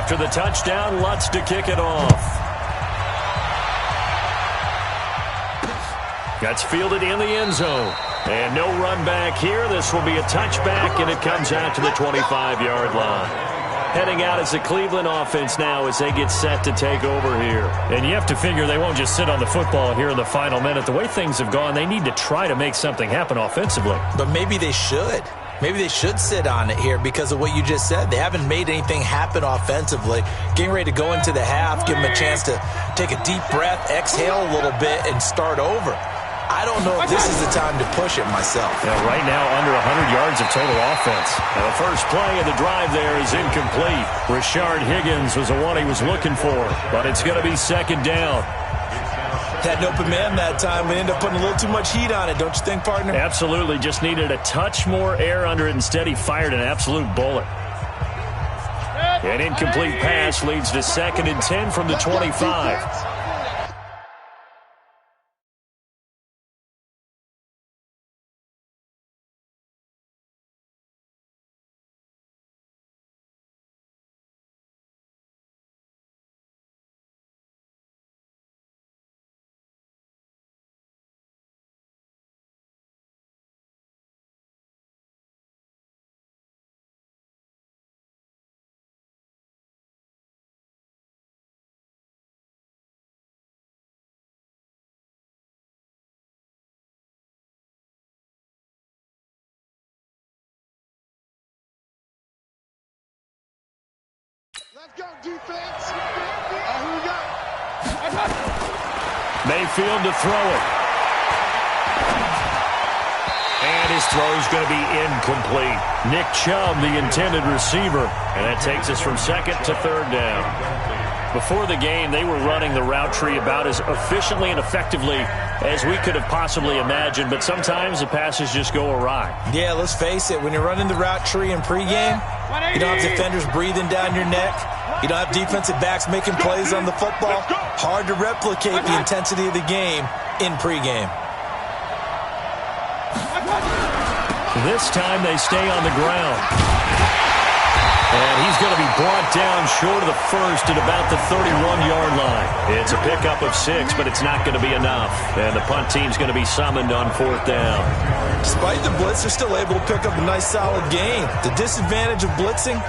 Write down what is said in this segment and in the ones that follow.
After the touchdown, Lutz to kick it off. That's fielded in the end zone. And no run back here. This will be a touchback, and it comes out to the 25-yard line. Heading out as the Cleveland offense now as they get set to take over here. And you have to figure they won't just sit on the football here in the final minute. The way things have gone, they need to try to make something happen offensively. But maybe they should. Maybe they should sit on it here because of what you just said. They haven't made anything happen offensively. Getting ready to go into the half, give them a chance to take a deep breath, exhale a little bit, and start over. I don't know if this is the time to push it myself. Yeah, right now, under 100 yards of total offense. Now the first play of the drive there is incomplete. Rashard Higgins was the one he was looking for, but it's going to be second down. Had an open man that time. We ended up putting a little too much heat on it, don't you think, partner? Absolutely. Just needed a touch more air under it. Instead, he fired an absolute bullet. An incomplete pass leads to 2nd and 10 from the 25. Let's go, defense. Who we got? Mayfield to throw it. And his throw is going to be incomplete. Nick Chubb, the intended receiver. And that takes us from 2nd to 3rd down. Before the game, they were running the route tree about as efficiently and effectively as we could have possibly imagined, but sometimes the passes just go awry. Yeah, let's face it. When you're running the route tree in pregame, you don't have defenders breathing down your neck. You don't have defensive backs making plays on the football. Hard to replicate the intensity of the game in pregame. This time they stay on the ground. And he's going to be brought down short of the first at about the 31-yard line. It's a pickup of 6, but it's not going to be enough. And the punt team's going to be summoned on 4th down. Despite the blitz, they're still able to pick up a nice, solid gain. The disadvantage of blitzing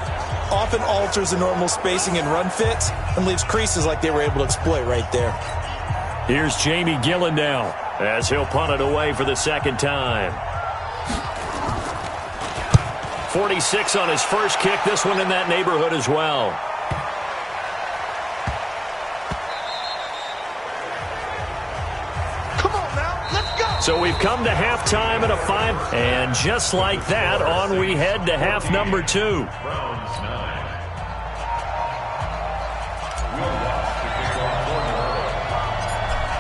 often alters the normal spacing and run fits and leaves creases like they were able to exploit right there. Here's Jamie Gillen now as he'll punt it away for the 2nd time. 46 on his first kick. This one in that neighborhood as well. Come on now, let's go. So we've come to halftime at a 5. And just like that, on we head to half number 2.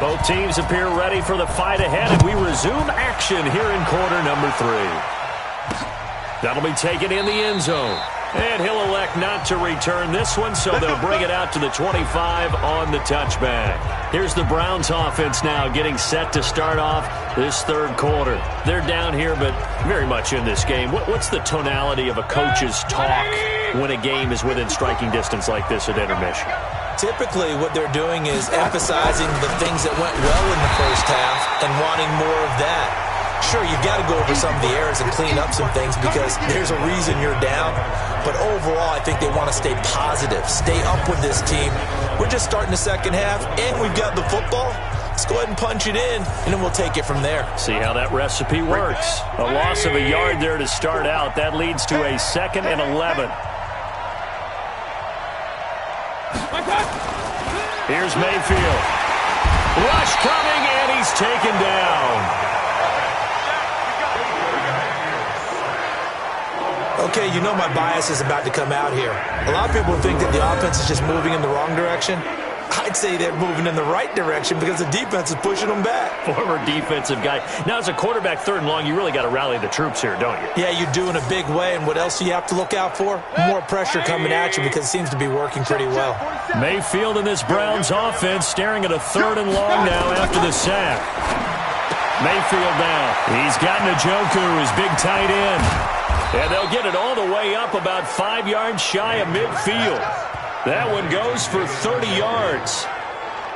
Both teams appear ready for the fight ahead, and we resume action here in quarter number 3. That'll be taken in the end zone. And he'll elect not to return this one, so they'll bring it out to the 25 on the touchback. Here's the Browns offense now getting set to start off this 3rd quarter. They're down here, but very much in this game. What's the tonality of a coach's talk when a game is within striking distance like this at intermission? Typically, what they're doing is emphasizing the things that went well in the first half and wanting more of that. Sure, you've got to go over some of the errors and clean up some things because there's a reason you're down. But overall, I think they want to stay positive, stay up with this team. We're just starting the 2nd half, and we've got the football. Let's go ahead and punch it in, and then we'll take it from there. See how that recipe works. A loss of a yard there to start out. That leads to a 2nd and 11. Here's Mayfield. Rush coming, and he's taken down. Okay, you know my bias is about to come out here. A lot of people think that the offense is just moving in the wrong direction. I'd say they're moving in the right direction because the defense is pushing them back. Former defensive guy. Now, as a quarterback 3rd and long, you really got to rally the troops here, don't you? Yeah, you do in a big way. And what else do you have to look out for? More pressure coming at you because it seems to be working pretty well. Mayfield in this Browns offense staring at a 3rd and long now after the sack. Mayfield now. He's got Njoku, his big tight end. And they'll get it all the way up about 5 yards shy of midfield. That one goes for 30 yards.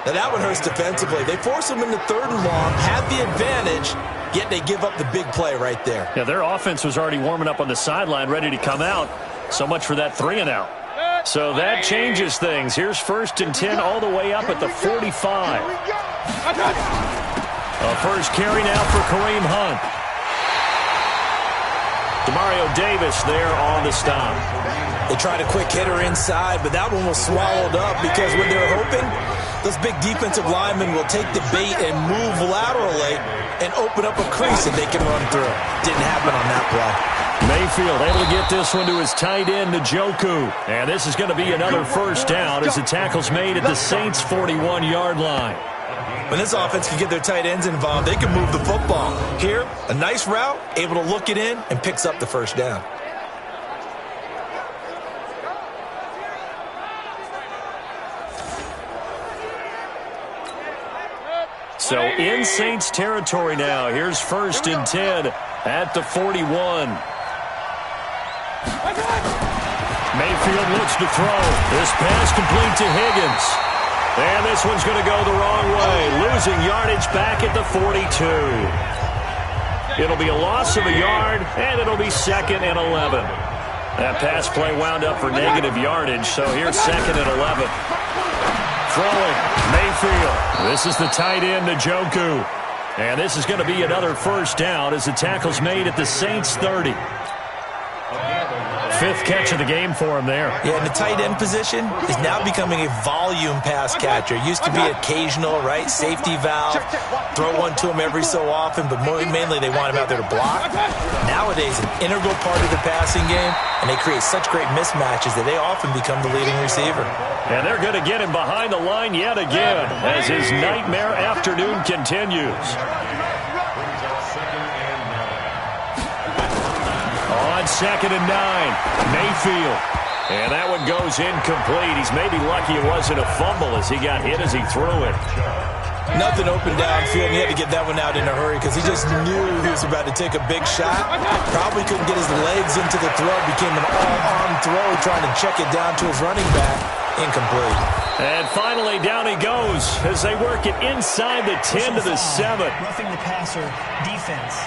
Now that one hurts defensively. They force them into 3rd and long, have the advantage, yet they give up the big play right there. Yeah, their offense was already warming up on the sideline, ready to come out. So much for that 3 and out. So that changes things. Here's 1st and 10 all the way up at the 45. A first carry now for Kareem Hunt. Demario Davis there on the stop. They tried a quick hitter inside, but that one was swallowed up because when they're hoping, those big defensive linemen will take the bait and move laterally and open up a crease that they can run through. Didn't happen on that play. Mayfield able to get this one to his tight end, Njoku. And this is going to be another first down as the tackle's made at the Saints' 41-yard line. When this offense can get their tight ends involved, they can move the football. Here, a nice route, able to look it in, and picks up the first down. So in Saints territory now. Here's 1st and 10 at the 41. Mayfield looks to throw. This pass complete to Higgins. And this one's going to go the wrong way. Losing yardage back at the 42. It'll be a loss of a yard, and it'll be 2nd and 11. That pass play wound up for negative yardage, so here's 2nd and 11. Throwing, Mayfield. This is the tight end, Njoku. And this is going to be another first down as the tackle's made at the Saints' 30. 5th catch of the game for him there. Yeah, and the tight end position is now becoming a volume pass catcher. Used to be occasional, right? Safety valve. Throw one to him every so often, but mainly they want him out there to block. Nowadays, an integral part of the passing game, and they create such great mismatches that they often become the leading receiver. And they're going to get him behind the line yet again as his nightmare afternoon continues. On 2nd and 9, Mayfield. And that one goes incomplete. He's maybe lucky it wasn't a fumble as he got hit as he threw it. Nothing open downfield, and he had to get that one out in a hurry because he just knew he was about to take a big shot. Probably couldn't get his legs into the throw. Became an all-arm throw, trying to check it down to his running back. Incomplete. And finally, down he goes as they work it inside the 10 to the 7. Roughing the passer defense.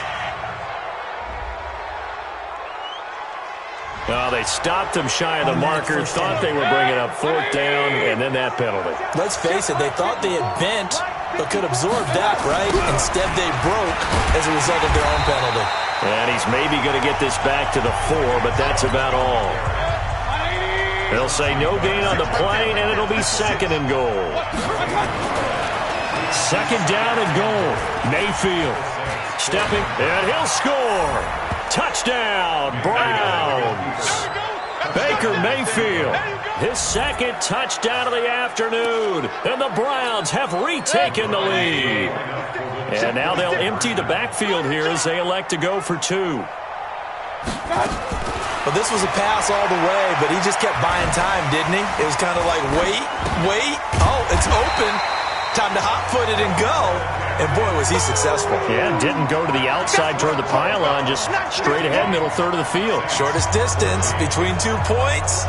Well, they stopped him shy of the marker, thought they were bringing up 4th down, and then that penalty. Let's face it, they thought they had bent, but could absorb that, right? Instead, they broke as a result of their own penalty. And he's maybe going to get this back to the 4, but that's about all. They'll say no gain on the play, and it'll be 2nd and goal. 2nd down and goal. Mayfield stepping, and he'll score. Touchdown, Browns. Baker Mayfield, his 2nd touchdown of the afternoon, and the Browns have retaken the lead. And now they'll empty the backfield here as they elect to go for 2. Well, this was a pass all the way, but he just kept buying time, didn't he? It was kind of like, wait. Oh, it's open. Time to hot-foot it and go. And, boy, was he successful. Yeah, didn't go to the outside toward the pylon, just straight ahead, middle third of the field. Shortest distance between 2 points.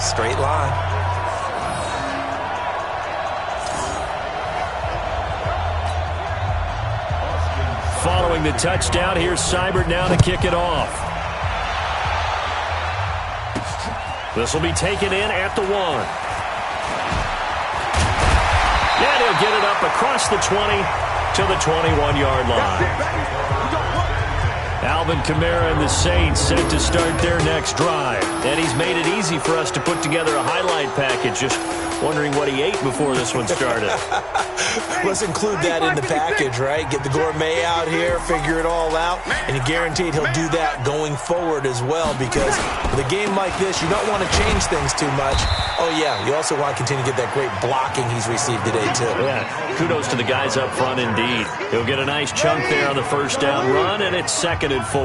Straight line. Following the touchdown, here's Seibert now to kick it off. This will be taken in at the 1. And he'll get it up across the 20 to the 21-yard line. Alvin Kamara and the Saints set to start their next drive. And he's made it easy for us to put together a highlight package. Just wondering what he ate before this one started. Let's include that in the package, right? Get the gourmet out here, figure it all out, and you're guaranteed he'll do that going forward as well, because with a game like this, you don't want to change things too much. Oh, yeah, you also want to continue to get that great blocking he's received today, too. Yeah, kudos to the guys up front indeed. He'll get a nice chunk there on the first down run, and it's 2nd and 4.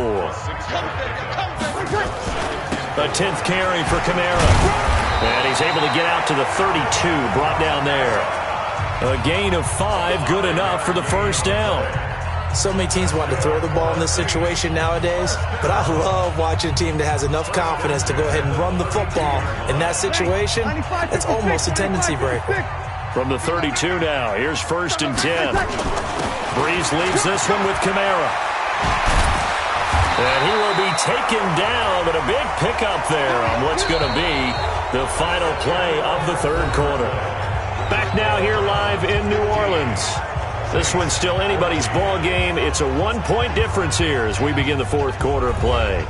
A 10th carry for Kamara. And he's able to get out to the 32, brought down there. A gain of 5, good enough for the first down. So many teams want to throw the ball in this situation nowadays, but I love watching a team that has enough confidence to go ahead and run the football. In that situation, it's almost a tendency breaker. From the 32 now, here's 1st and 10. Breeze leaves this one with Kamara. And he will be taken down, but a big pickup there on what's going to be the final play of the 3rd quarter. Back now here live in New Orleans. This one's still anybody's ball game. It's a 1-point difference here as we begin the 4th quarter of play.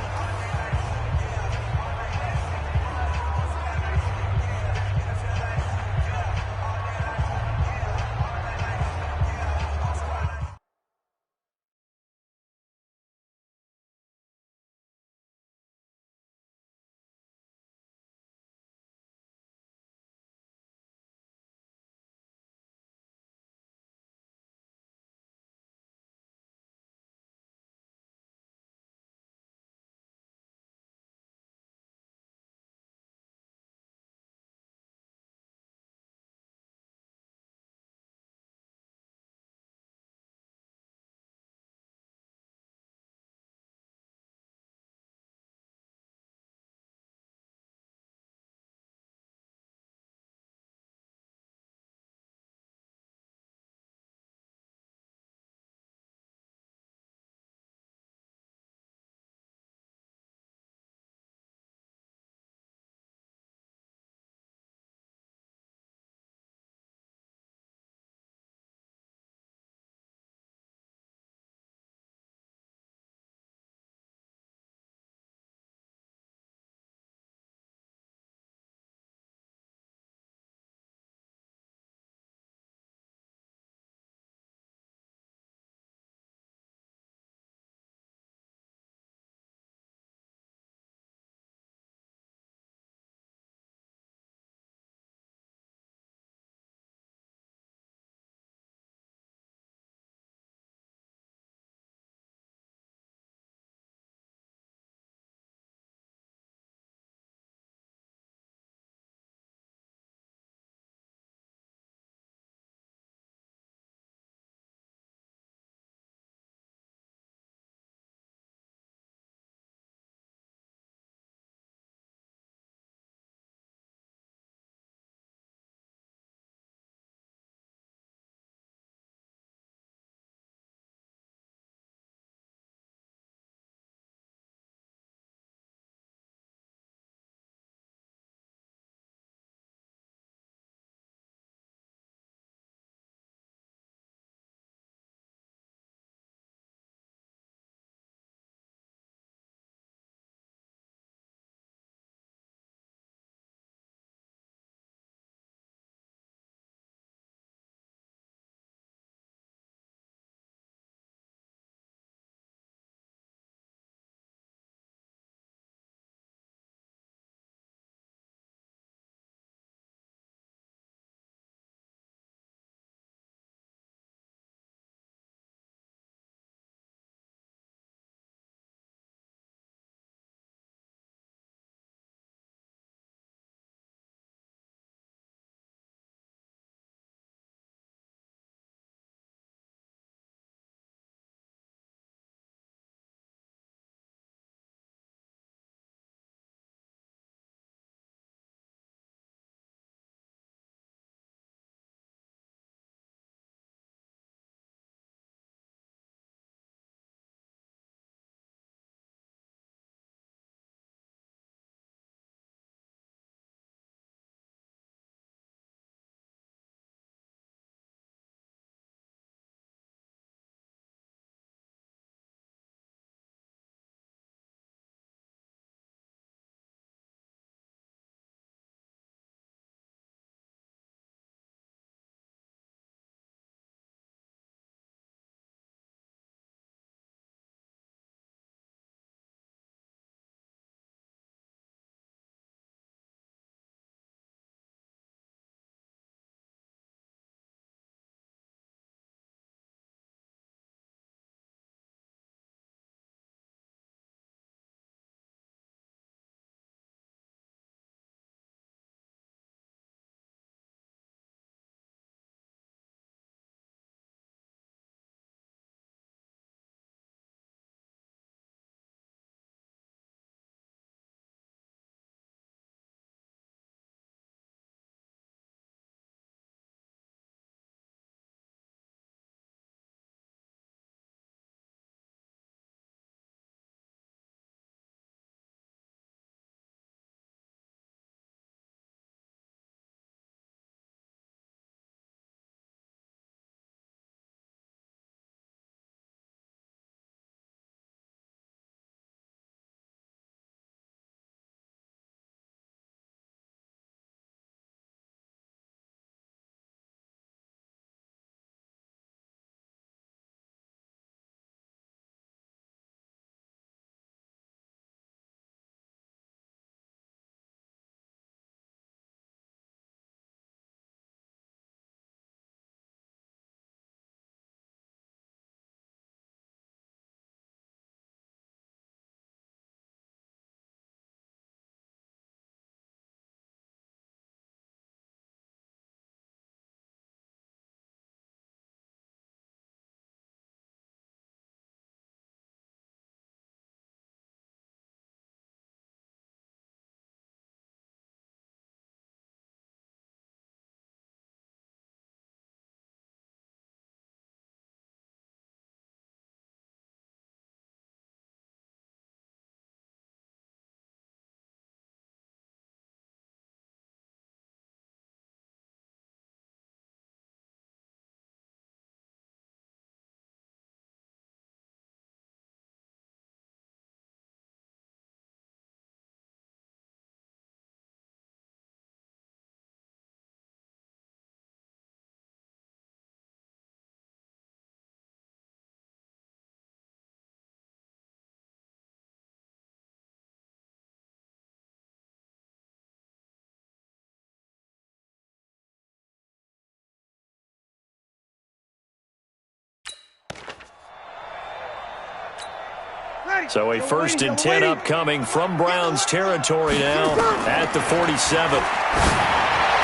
So a 1st and 10 upcoming from Browns territory now at the 47th.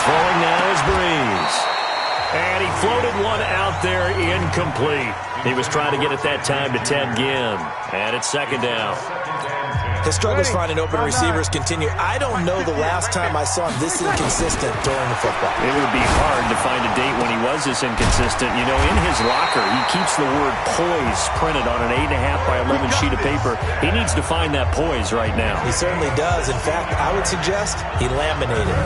Throwing now is Breeze. And he floated one out there incomplete. He was trying to get it that time to Ted Ginn. And it's 2nd down. His struggles finding open receivers continue. I don't know the last time I saw him this inconsistent throwing the football. It would be hard to find a date when he was this inconsistent. You know, in his locker, he keeps the word poise printed on an 8.5 by 11 sheet of paper. He needs to find that poise right now. He certainly does. In fact, I would suggest he laminated.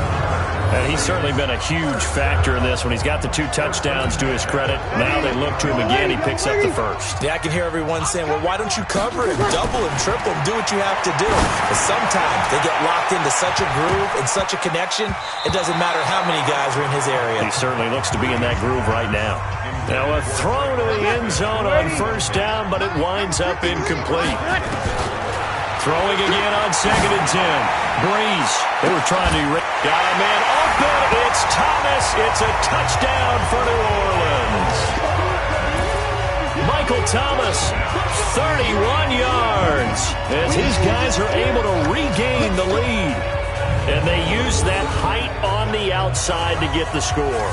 And he's certainly been a huge factor in this when he's got the 2 touchdowns to his credit. Now they look to him again. He picks up the 1st. Yeah, I can hear everyone saying, well, why don't you cover him, double him, triple him, do what you have to do. But sometimes they get locked into such a groove and such a connection, it doesn't matter how many guys are in his area. He certainly looks to be in that groove right now. Now a throw to the end zone on 1st down, but it winds up incomplete. Throwing again on 2nd and 10. Breeze. They were trying to got a man open. It's Thomas. It's a touchdown for New Orleans. Michael Thomas, 31 yards. As his guys are able to regain the lead. And they use that height on the outside to get the score.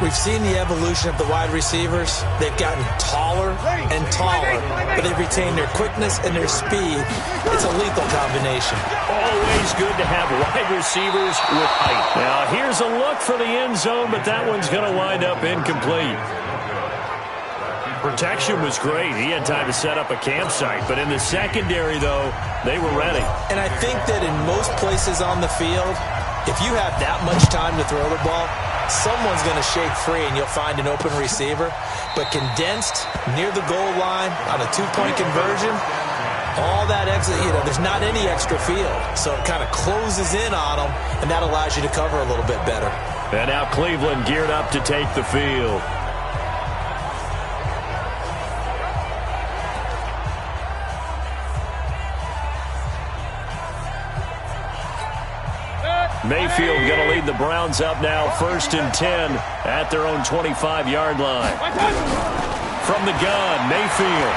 We've seen the evolution of the wide receivers. They've gotten taller and taller, but they've retained their quickness and their speed. It's a lethal combination. Always good to have wide receivers with height. Now, here's a look for the end zone, but that one's going to wind up incomplete. Protection was great. He had time to set up a campsite, but in the secondary, though, they were ready. And I think that in most places on the field, if you have that much time to throw the ball, someone's going to shake free and you'll find an open receiver. But condensed near the goal line on a 2-point conversion, all that extra, there's not any extra field. So it kind of closes in on them, and that allows you to cover a little bit better. And now Cleveland geared up to take the field. Mayfield going to lead the Browns up now, 1st and 10 at their own 25-yard line. From the gun, Mayfield.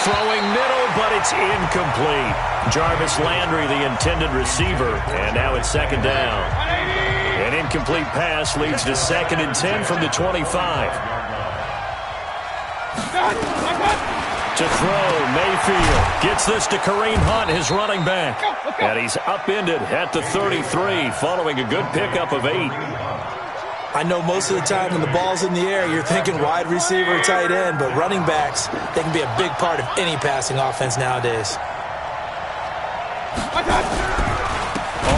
Throwing middle, but it's incomplete. Jarvis Landry, the intended receiver, and now it's 2nd down. An incomplete pass leads to 2nd and 10 from the 25. To throw, Mayfield gets this to Kareem Hunt, his running back. And he's upended at the 33, following a good pickup of 8. I know most of the time when the ball's in the air, you're thinking wide receiver, tight end, but running backs, they can be a big part of any passing offense nowadays.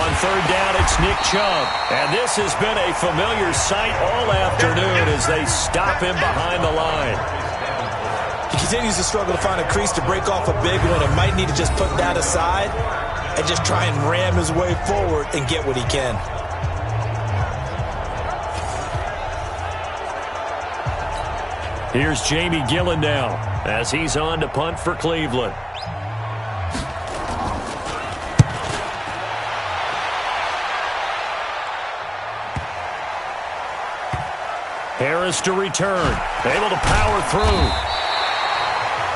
On 3rd down, it's Nick Chubb. And this has been a familiar sight all afternoon as they stop him behind the line. He continues to struggle to find a crease to break off a big one and might need to just put that aside and just try and ram his way forward and get what he can. Here's Jamie Gillen now as he's on to punt for Cleveland. Harris to return. Able to power through.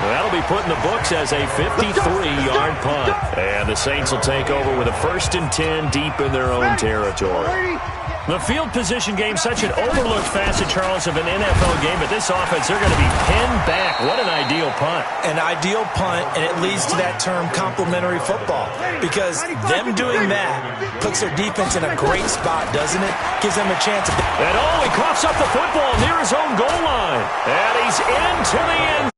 That'll be put in the books as a 53-yard punt. And the Saints will take over with a 1st and 10 deep in their own territory. The field position game, such an overlooked facet, Charles, of an NFL game, but this offense, they're going to be pinned back. What an ideal punt. An ideal punt, and it leads to that term complementary football, because them doing that puts their defense in a great spot, doesn't it? Gives them a chance. And he coughs up the football near his own goal line. And he's into the end